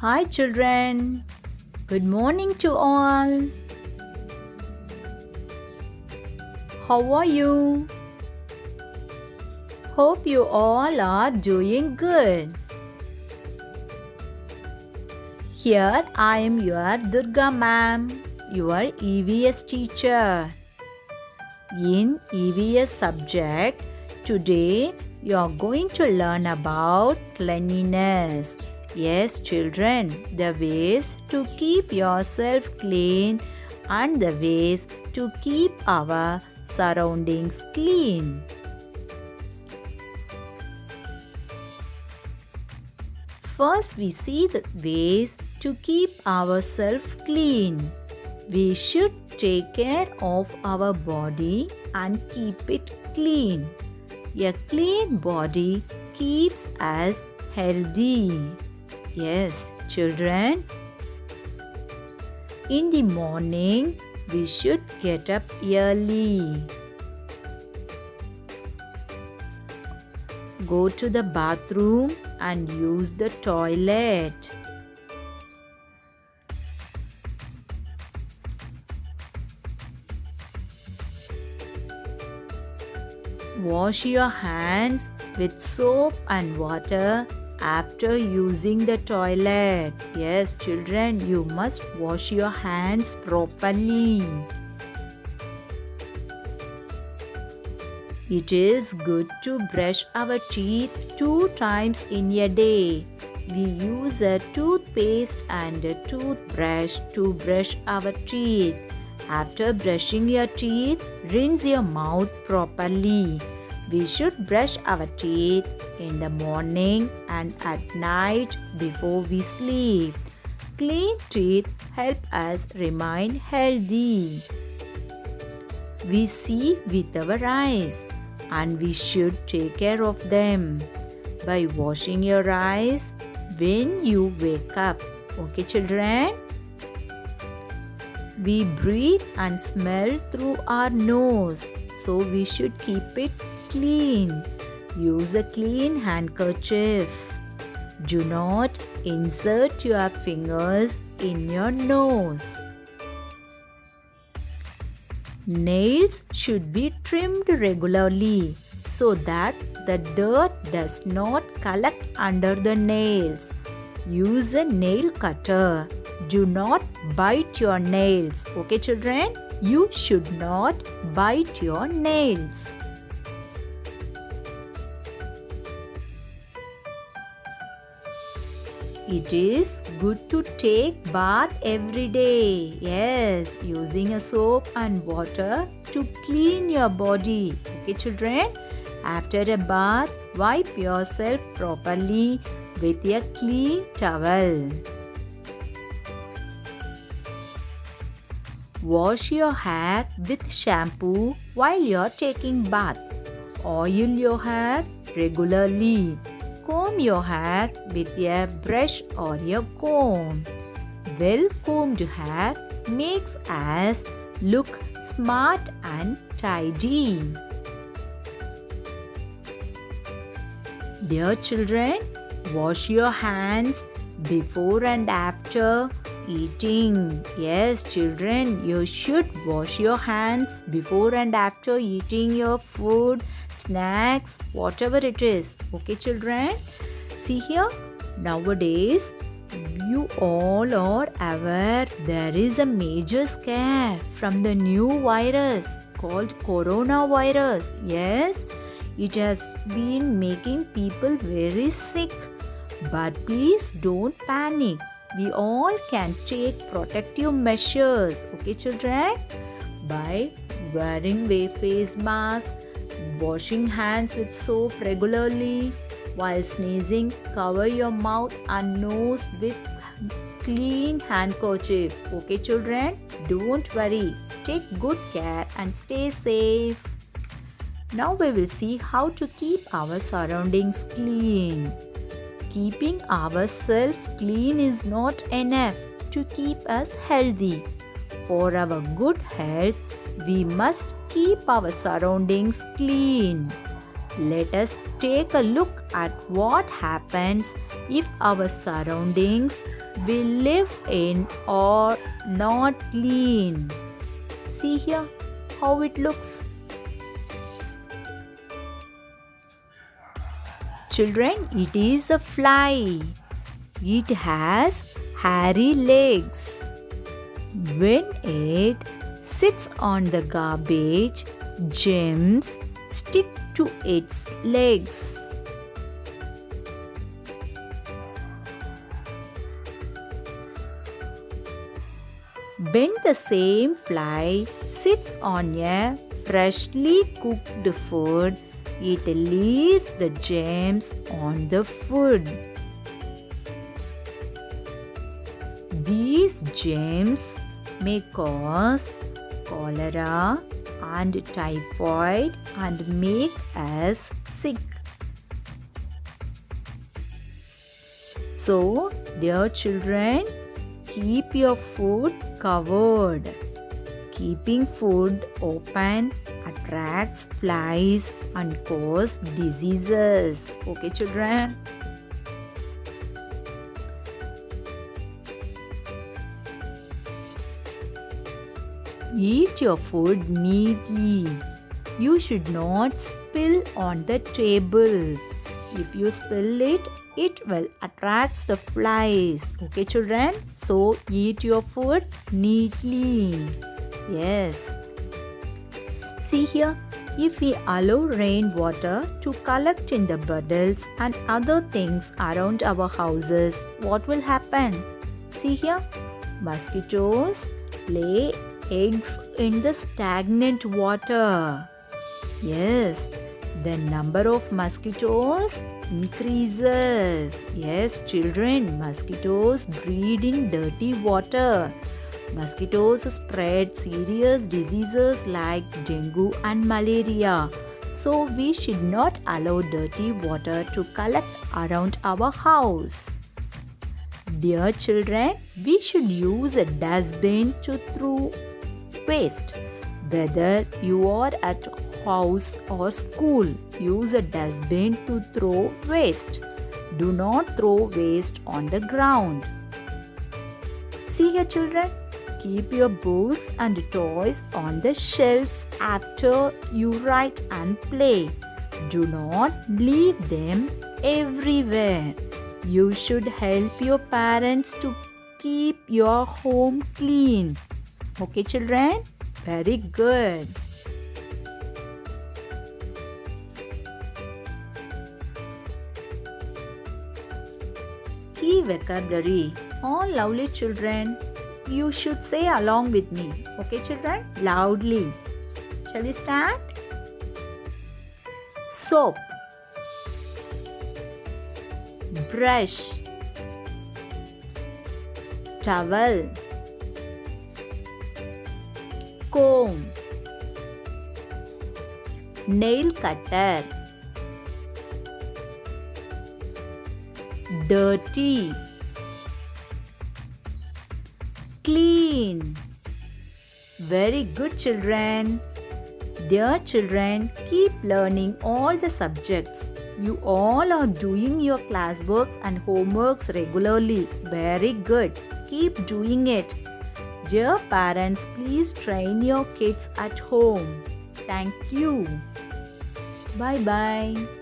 Hi children, good morning to all. How are you? Hope you all are doing good. Here I am your Durga ma'am, your EVS teacher. In EVS subject, today you are going to learn about cleanliness. Yes, children, the ways to keep yourself clean and the ways to keep our surroundings clean. First, we see the ways to keep ourselves clean. We should take care of our body and keep it clean. A clean body keeps us healthy. Yes, children. In the morning, we should get up early. Go to the bathroom and use the toilet. Wash your hands with soap and water after using the toilet. Yes, children, you must wash your hands properly. It is good to brush our teeth 2 times in a day. We use a toothpaste and a toothbrush to brush our teeth. After brushing your teeth, rinse your mouth properly. We should brush our teeth in the morning and at night before we sleep. Clean teeth help us remain healthy. We see with our eyes and we should take care of them by washing your eyes when you wake up. Okay, children? We breathe and smell through our nose, so we should keep it clean. Use a clean handkerchief. Do not insert your fingers in your nose. Nails should be trimmed regularly so that the dirt does not collect under the nails. Use a nail cutter. Do not bite your nails. Okay, children? You should not bite your nails. It is good to take bath every day. Yes, using a soap and water to clean your body. Okay, children? After a bath, wipe yourself properly with a clean towel. Wash your hair with shampoo while you're taking bath. Oil your hair regularly. Comb your hair with a brush or a comb. Well-combed hair makes us look smart and tidy. Dear children, wash your hands before and after eating. Yes, children, you should wash your hands before and after eating your food, snacks, whatever it is. Okay, children? See here, nowadays, you all are aware there is a major scare from the new virus called coronavirus. Yes, it has been making people very sick. But please don't panic. We all can take protective measures, okay children? By wearing face mask, washing hands with soap regularly, while sneezing, cover your mouth and nose with clean handkerchief. Okay children? Don't worry. Take good care and stay safe. Now we will see how to keep our surroundings clean. Keeping ourselves clean is not enough to keep us healthy. For our good health, we must keep our surroundings clean. Let us take a look at what happens if our surroundings we live in are not clean. See here how it looks. Children, it is a fly. It has hairy legs. When it sits on the garbage, germs stick to its legs. When the same fly sits on a freshly cooked food, it leaves the germs on the food. These germs may cause cholera and typhoid and make us sick. So, dear children, keep your food covered. Keeping food open attracts flies and causes diseases. Okay, children? Eat your food neatly. You should not spill on the table. If you spill it, it will attract the flies. Okay, children? So, eat your food neatly. Yes. See here, if we allow rainwater to collect in the puddles and other things around our houses, what will happen? See here, mosquitoes lay eggs in the stagnant water. Yes, the number of mosquitoes increases. Yes, children, mosquitoes breed in dirty water. Mosquitoes spread serious diseases like dengue and malaria. So we should not allow dirty water to collect around our house. Dear children, we should use a dustbin to throw waste. Whether you are at house or school, use a dustbin to throw waste. Do not throw waste on the ground. See here, children, keep your books and toys on the shelves after you write and play. Do not leave them everywhere. You should help your parents to keep your home clean. Okay, children? Very good. Key vocabulary. All lovely children, you should say along with me. Okay, children? Loudly. Shall we start? Soap, brush, towel, comb, nail cutter, dirty, clean. Very good, children. Dear children, keep learning all the subjects. You all are doing your classworks and homeworks regularly. Very good. Keep doing it. Dear parents, please train your kids at home. Thank you. Bye-bye.